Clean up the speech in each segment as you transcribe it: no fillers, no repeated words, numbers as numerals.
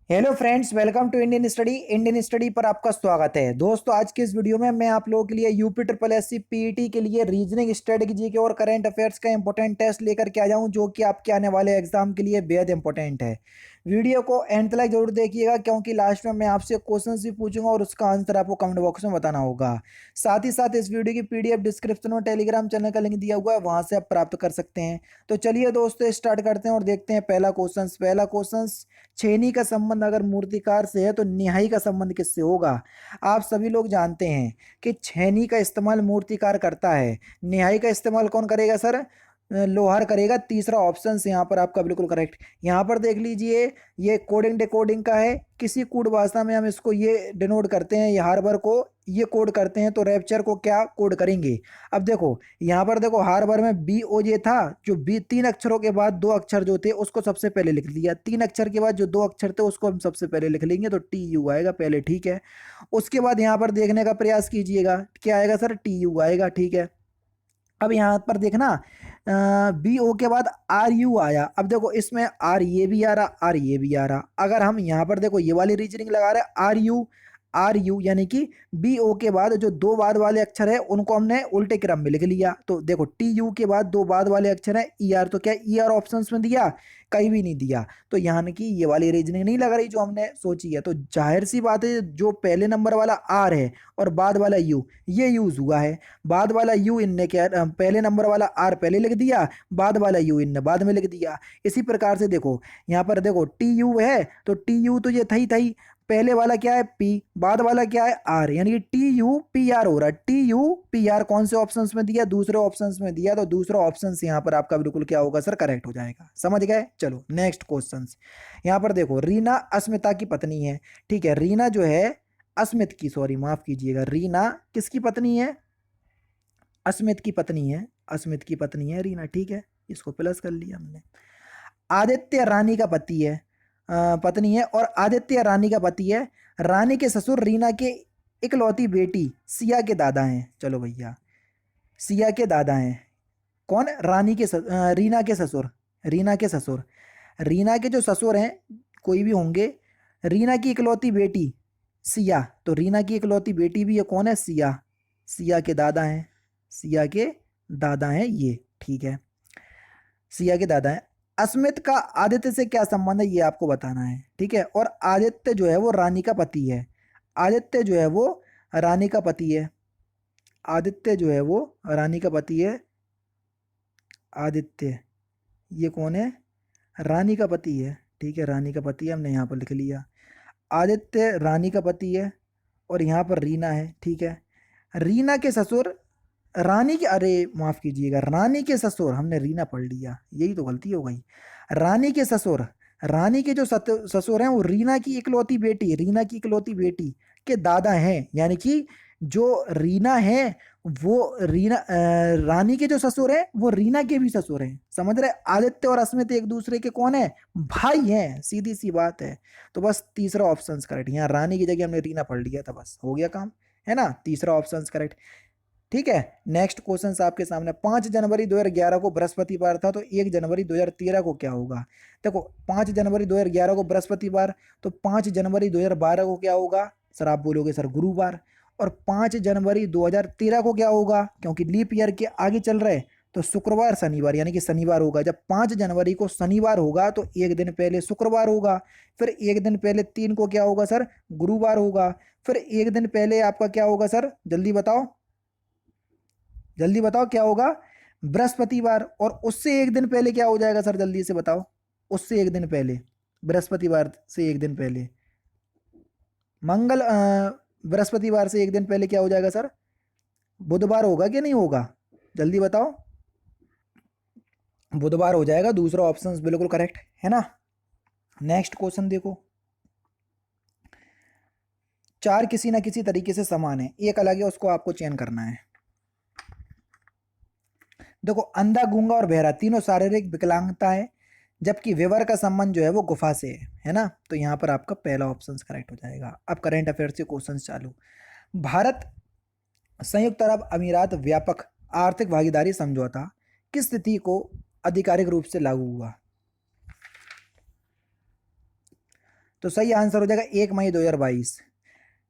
Hello friends, welcome to Indian study पर आपका स्वागत है। दोस्तों, आज के इस वीडियो में मैं आप लोगों के लिए UP triple S C PET के लिए रीजनिंग, स्ट्रेटजी के और करंट अफेयर्स का इंपॉर्टेंट टेस्ट लेकर के आ जाऊं, जो कि आपके आने वाले एग्जाम के लिए बेहद इंपॉर्टेंट है। वीडियो को एंड तक जरूर देखिएगा, क्योंकि लास्ट में मैं आपसे क्वेश्चंस भी पूछूंगा और उसका आंसर आपको कमेंट बॉक्स में बताना होगा। साथ ही साथ इस वीडियो की पीडीएफ डिस्क्रिप्शन में टेलीग्राम चैनल का लिंक दिया हुआ है, वहां से आप प्राप्त कर सकते हैं। तो चलिए दोस्तों, स्टार्ट करते हैं और देखते हैं पहला क्वेश्चन। छेनी का संबंध अगर मूर्तिकार से है तो निहाई का संबंध किससे होगा। आप सभी लोग जानते हैं कि छेनी का इस्तेमाल मूर्तिकार करता है, निहाई का इस्तेमाल कौन करेगा सर? लोहार करेगा। तीसरा ऑप्शन यहाँ पर आपका बिल्कुल करेक्ट। यहाँ पर देख लीजिए, ये कोडिंग डिकोडिंग का है। किसी कोड भाषा में हम इसको ये डिनोट करते हैं, ये हार्बर को ये कोड करते हैं, तो रैप्चर को क्या कोड करेंगे। अब देखो, यहाँ पर देखो, हार्बर में बी ओ जे था, जो बी तीन अक्षरों के बाद दो अक्षर जो थे उसको सबसे पहले लिख लिया, तीन अक्षर के बाद जो दो अक्षर थे उसको हम सबसे पहले लिख लेंगे, तो टी यू आएगा पहले, ठीक है। उसके बाद यहाँ पर देखने का प्रयास कीजिएगा, क्या आएगा सर? टी यू आएगा, ठीक है। अब यहाँ पर देखना, बी ओ के बाद आर यू आया। अब देखो, इसमें आर ये भी आ रहा, आर ये भी आ रहा। अगर हम यहाँ पर देखो ये वाली रीजनिंग लगा रहे हैं, आर यू यानी कि बी ओ के बाद जो दो बाद वाले अक्षर है उनको हमने उल्टे क्रम में लिख लिया। तो देखो, टी यू के बाद दो बाद वाले अक्षर है ई आर, तो क्या ई आर ऑप्शन में दिया? कहीं भी नहीं दिया। तो यहाँ की ये वाली रीजनिंग नहीं लग रही जो हमने सोची है। तो जाहिर सी बात है, जो पहले नंबर वाला आर है और बाद वाला यू, ये यूज हुआ है। बाद वाला यू इनने क्या, पहले नंबर वाला आर पहले लिख दिया, बाद वाला यू इनने बाद में लिख दिया। इसी प्रकार से देखो, यहाँ पर देखो टी यू है, तो टी यू तो ये था ही। पहले वाला क्या है? पी, बाद वाला क्या है? आर, यानी कि टी यू पी आर हो रहा है। टी यू पी आर कौन से ऑप्शंस में दिया? दूसरे ऑप्शंस में दिया, तो दूसरा ऑप्शन यहाँ पर आपका बिल्कुल क्या होगा सर? करेक्ट हो जाएगा। समझ गए? चलो नेक्स्ट क्वेश्चन। यहाँ पर देखो, रीना अस्मिता की पत्नी है, ठीक है। रीना जो है अस्मित की, सॉरी माफ कीजिएगा, रीना किसकी पत्नी है? अस्मित की पत्नी है, अस्मित की पत्नी है रीना, ठीक है। इसको प्लस कर लिया हमने। आदित्य रानी का पति है, पत्नी है, और आदित्य रानी का पति है। रानी के ससुर रीना के इकलौती बेटी सिया के दादा हैं। चलो भैया, सिया के दादा हैं। कौन? रीना के ससुर, रीना के ससुर। रीना के जो ससुर हैं, कोई भी होंगे। रीना की इकलौती बेटी सिया, तो रीना की इकलौती बेटी भी है, कौन है? सिया। सिया के दादा हैं, सिया के दादा हैं ये, ठीक है। सिया के दादा हैं। अस्मित का आदित्य से क्या संबंध है, ये आपको बताना है, ठीक है। और आदित्य जो है वो रानी का पति है। आदित्य जो है वो रानी का पति है। आदित्य जो है वो रानी का पति है। आदित्य, ये कौन है? रानी का पति है, ठीक है। रानी का पति है, हमने यहाँ पर लिख लिया। आदित्य रानी का पति है, और यहाँ पर रीना है, ठीक है। रीना के ससुर रानी के, अरे माफ कीजिएगा, रानी के ससुर, हमने रीना पढ़ लिया, यही तो गलती हो गई। रानी के ससुर, रानी के जो ससुर हैं वो रीना की इकलौती बेटी, रीना की इकलौती बेटी के दादा हैं। यानी कि जो रीना है वो रानी के जो ससुर हैं वो रीना के भी ससुर हैं। समझ रहे? आदित्य और अस्मित एक दूसरे के कौन है? भाई हैं, सीधी सी बात है। तो बस तीसरा ऑप्शन करेक्ट। यहाँ रानी की जगह हमने रीना पढ़ लिया था, बस हो गया काम, है ना। तीसरा ऑप्शन करेक्ट, ठीक है। नेक्स्ट क्वेश्चन आपके सामने। 5 जनवरी 2011 को बृहस्पतिवार था, तो 1 जनवरी 2013 को क्या होगा? देखो, 5 जनवरी 2011 को बृहस्पतिवार, तो 5 जनवरी 2012 को क्या होगा सर? आप बोलोगे सर गुरुवार। और 5 जनवरी 2013 को क्या होगा? क्योंकि लीप ईयर के आगे चल रहे, तो शुक्रवार शनिवार, यानी कि शनिवार होगा। जब 5 जनवरी को शनिवार होगा तो एक दिन पहले शुक्रवार होगा, फिर एक दिन पहले 3 को क्या होगा सर? गुरुवार होगा। फिर एक दिन पहले आपका क्या होगा सर? जल्दी बताओ, जल्दी बताओ क्या होगा? बृहस्पतिवार। और उससे एक दिन पहले क्या हो जाएगा सर? जल्दी से बताओ। उससे एक दिन पहले, बृहस्पतिवार से एक दिन पहले मंगल, बृहस्पतिवार से एक दिन पहले क्या हो जाएगा सर? बुधवार होगा कि नहीं होगा? जल्दी बताओ। बुधवार हो जाएगा, दूसरा ऑप्शन बिल्कुल करेक्ट है ना। नेक्स्ट क्वेश्चन देखो। चार किसी ना किसी तरीके से समान है, एक अलग है, उसको आपको चयन करना है। देखो, अंधा, गूंगा और बहरा तीनों शारीरिक विकलांगता है, जबकि विवर का संबंध जो है वो गुफा से है ना। तो यहाँ पर आपका पहला ऑप्शन करेक्ट हो जाएगा। अब करंट अफेयर से क्वेश्चन चालू। भारत संयुक्त अरब अमीरात व्यापक आर्थिक भागीदारी समझौता किस तिथि को आधिकारिक रूप से लागू हुआ? तो सही आंसर हो जाएगा 1 मई 2022।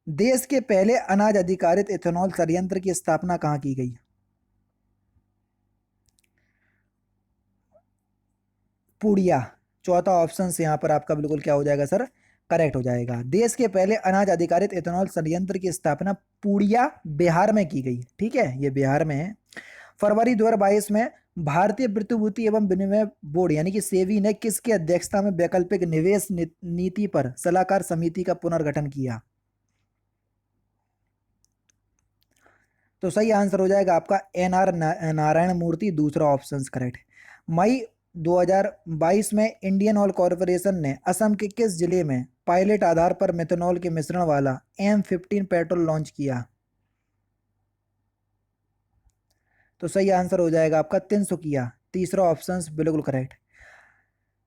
देश के पहले अनाज आधारित इथेनॉल संयंत्र की स्थापना कहाँ की गई? पूड़िया। चौथा ऑप्शन से यहाँ पर आपका बिल्कुल क्या हो जाएगा सर, करेक्ट हो जाएगा। देश के पहले अनाज आधारित इथेनॉल संयंत्र की स्थापना पूड़िया बिहार में की गई। ठीक है, ये बिहार में है। फरवरी 2022 में भारतीय प्रतिभूति एवं विनिमय बोर्ड यानी कि सेबी ने किसकी अध्यक्षता में वैकल्पिक निवेश नीति पर सलाहकार समिति का पुनर्गठन किया? तो सही आंसर हो जाएगा आपका एन आर नारायण मूर्ति, दूसरा ऑप्शन करेक्ट। मई 2022 में इंडियन ऑयल कॉरपोरेशन ने असम के किस जिले में पायलट आधार पर मेथनॉल के मिश्रण वाला M15 पेट्रोल लॉन्च किया? तो सही आंसर हो जाएगा आपका तिनसुकिया, तीसरा ऑप्शन बिल्कुल करेक्ट।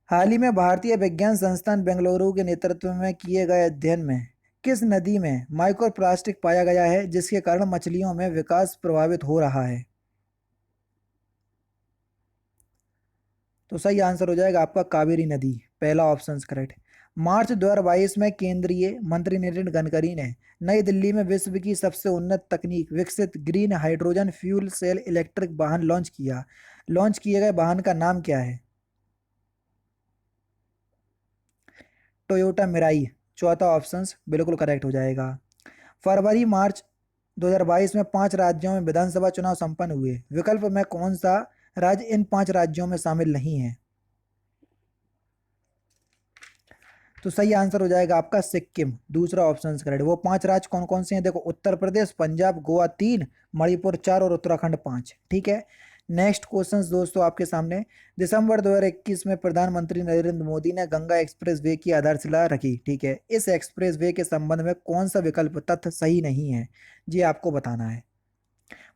हाल ही में भारतीय विज्ञान संस्थान बेंगलुरु के नेतृत्व में किए गए अध्ययन में किस नदी में माइक्रोप्लास्टिक पाया गया है जिसके कारण मछलियों में विकास प्रभावित हो रहा है? तो सही आंसर हो जाएगा आपका कावेरी नदी, पहला ऑप्शन करेक्ट। मार्च 2022 में केंद्रीय मंत्री नितिन गडकरी ने नई दिल्ली में विश्व की सबसे उन्नत तकनीक विकसित green hydrogen fuel cell electric वाहन लॉन्च किया। लॉन्च किए गए वाहन का नाम क्या है? टोयोटा मिराई, चौथा ऑप्शन बिल्कुल करेक्ट हो जाएगा। फरवरी मार्च 2022 में 5 राज्यों में विधानसभा चुनाव संपन्न हुए। विकल्प में कौन सा राज्य इन 5 राज्यों में शामिल नहीं है? तो सही आंसर हो जाएगा आपका सिक्किम, दूसरा ऑप्शन करेक्ट। वो 5 राज्य कौन कौन से हैं देखो, उत्तर प्रदेश, पंजाब, गोवा 3, मणिपुर 4 और उत्तराखंड 5। ठीक है, नेक्स्ट क्वेश्चन दोस्तों आपके सामने। दिसंबर 2021 में प्रधानमंत्री नरेंद्र मोदी ने गंगा एक्सप्रेस वे की आधारशिला रखी। ठीक है, इस एक्सप्रेस वे के संबंध में कौन सा विकल्प तथ्य सही नहीं है, ये आपको बताना है।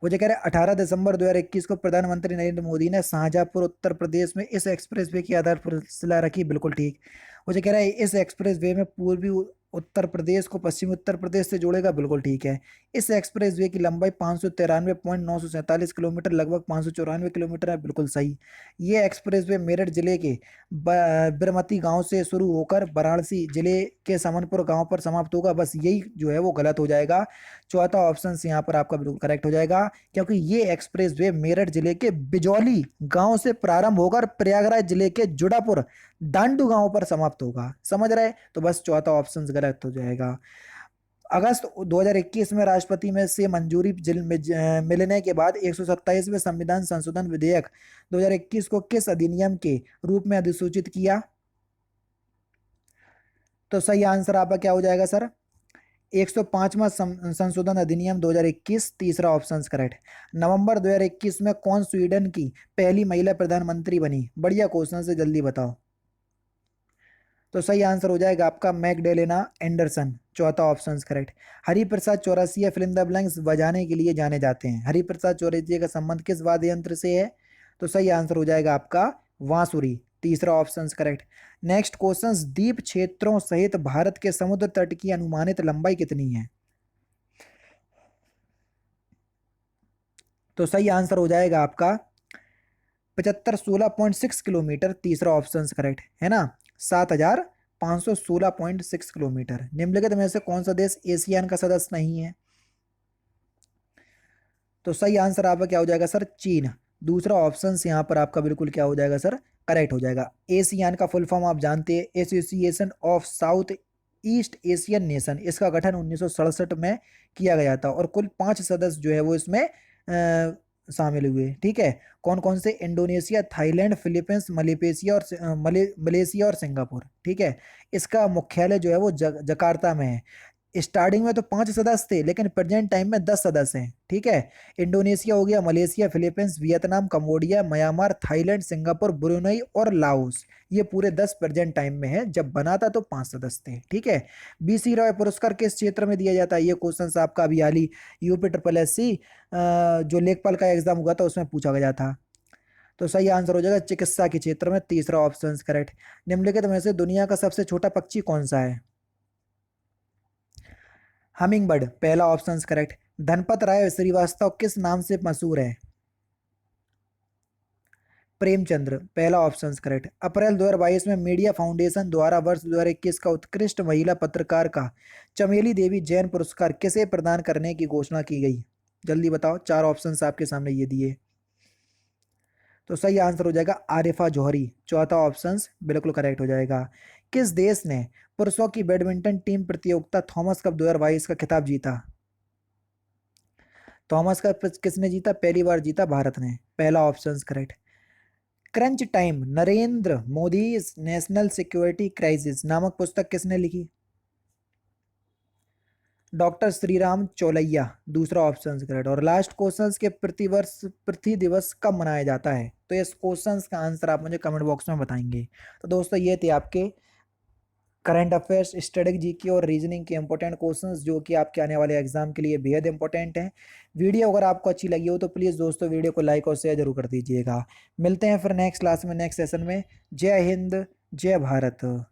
वो जो कह रहे हैं 18 दिसंबर 2021 को प्रधानमंत्री नरेंद्र मोदी ने शाहजहांपुर उत्तर प्रदेश में इस एक्सप्रेस वे की आधारशिला रखी, बिल्कुल ठीक। वो जो कह रहा है इस एक्सप्रेस वे में पूर्वी उत्तर प्रदेश को पश्चिमी उत्तर प्रदेश से जोड़ेगा, बिल्कुल ठीक है। इस एक्सप्रेस वे की लंबाई 593.947 किलोमीटर लगभग 594 किलोमीटर है, बिल्कुल सही। ये एक्सप्रेस वे मेरठ जिले के बिरमती गांव से शुरू होकर वाराणसी जिले के समनपुर गांव पर समाप्त होगा, बस यही जो है वो गलत हो जाएगा। चौथा ऑप्शन यहाँ पर आपका बिल्कुल करेक्ट हो जाएगा, क्योंकि ये एक्सप्रेस वे मेरठ जिले के बिजौली गांव से प्रारंभ होकर प्रयागराज जिले के जुड़ापुर दांडू गांव पर समाप्त होगा। समझ रहे? तो बस चौथा ऑप्शन गलत हो जाएगा। अगस्त 2021 में राष्ट्रपति में से मंजूरी मिलने के बाद 127वें संविधान संशोधन विधेयक 2021 को किस अधिनियम के रूप में अधिसूचित किया? तो सही आंसर आपका क्या हो जाएगा सर? 105वां संशोधन अधिनियम 2021, तीसरा ऑप्शन करेक्ट। नवंबर 2021 में कौन स्वीडन की पहली महिला प्रधानमंत्री बनी? बढ़िया क्वेश्चन से जल्दी बताओ। तो सही आंसर हो जाएगा आपका मैगडेलेना एंडरसन, चौथा option correct. Hariprasad Chaurasia film the blanks बजाने के लिए जाने जाते हैं। हरिप्रसाद चौरसिया का संबंध किस वाद्य यंत्र से है? तो सही आंसर हो जाएगा आपका वांसुरी, तीसरा ऑप्शन करेक्ट। नेक्स्ट क्वेश्चन, द्वीप क्षेत्रों सहित भारत के समुद्र तट की अनुमानित लंबाई कितनी है? तो सही आंसर हो जाएगा आपका 7516.6 किलोमीटर, तीसरा ऑप्शन करेक्ट है ना। 7516.6 किलोमीटर। निम्नलिखित में से कौन सा देश एशियान का सदस्य नहीं है? तो सही आंसर आपका क्या हो जाएगा सर? चीन, दूसरा ऑप्शन यहाँ पर आपका बिल्कुल क्या हो जाएगा सर? करेक्ट हो जाएगा। एशियान का फुल फॉर्म आप जानते हैं, association of south east Asian nation. इसका गठन 1967 में किया गया था और कुल 5 सदस्य जो है वो इसमें शामिल हुए। ठीक है, कौन कौन से? इंडोनेशिया, थाईलैंड, फिलीपींस, मलेशिया और मलेशिया और सिंगापुर। ठीक है, इसका मुख्यालय जो है वो जकार्ता में है। स्टार्टिंग में तो 5 सदस्य थे, लेकिन प्रेजेंट टाइम में 10 सदस्य हैं। ठीक है, इंडोनेशिया हो गया, Malaysia, Philippines, Vietnam, Cambodia, Myanmar, Thailand, Singapore, Brunei और लाओस। ये पूरे 10 प्रेजेंट टाइम में है, जब बना था तो 5 सदस्य थे। ठीक है, BC रॉय पुरस्कार किस क्षेत्र में दिया जाता है? ये क्वेश्चन आपका अभी हाल ही UP SSC जो लेखपाल का एग्जाम हुआ था उसमें पूछा गया था। तो सही आंसर हो जाएगा चिकित्सा के क्षेत्र में, तीसरा ऑप्शन करेक्ट। निम्नलिखित में से दुनिया का सबसे छोटा पक्षी कौन सा है? हमिंग बर्ड, पहला ऑप्शन करेक्ट। धनपत राय श्रीवास्तव किस नाम से मशहूर है? प्रेमचंद्र, पहला ऑप्शन करेक्ट। अप्रैल 2022 में मीडिया फाउंडेशन द्वारा वर्ष 2021 का उत्कृष्ट महिला पत्रकार का चमेली देवी जैन पुरस्कार किसे प्रदान करने की घोषणा की गई? जल्दी बताओ, चार ऑप्शंस आपके सामने ये दिए। तो सही आंसर हो जाएगा आरिफा जौहरी, चौथा ऑप्शन बिल्कुल करेक्ट हो जाएगा। किस देश ने पुरुषों की बैडमिंटन टीम प्रतियोगिता थॉमस कप 2022 का खिताब जीता? थॉमस कप किसने जीता? पहली बार जीता भारत ने, पहला option correct. Crunch time Narendra Modi national security crisis नामक पुस्तक किसने लिखी? डॉक्टर श्रीराम चौलैया, दूसरा ऑप्शन करेक्ट। और लास्ट क्वेश्चन के प्रतिवर्ष पृथ्वी दिवस कब मनाया जाता है? तो इस क्वेश्चन का आंसर आप मुझे कमेंट बॉक्स में बताएंगे। तो दोस्तों ये थे आपके करंट अफेयर्स, स्ट्रेटेजी जीके और रीजनिंग के इंपॉर्टेंट क्वेश्चंस जो कि आपके आने वाले एग्जाम के लिए बेहद इंपॉर्टेंट हैं। वीडियो अगर आपको अच्छी लगी हो तो प्लीज़ दोस्तों वीडियो को लाइक और शेयर जरूर कर दीजिएगा। मिलते हैं फिर नेक्स्ट क्लास में, नेक्स्ट सेशन में। जय हिंद, जय भारत।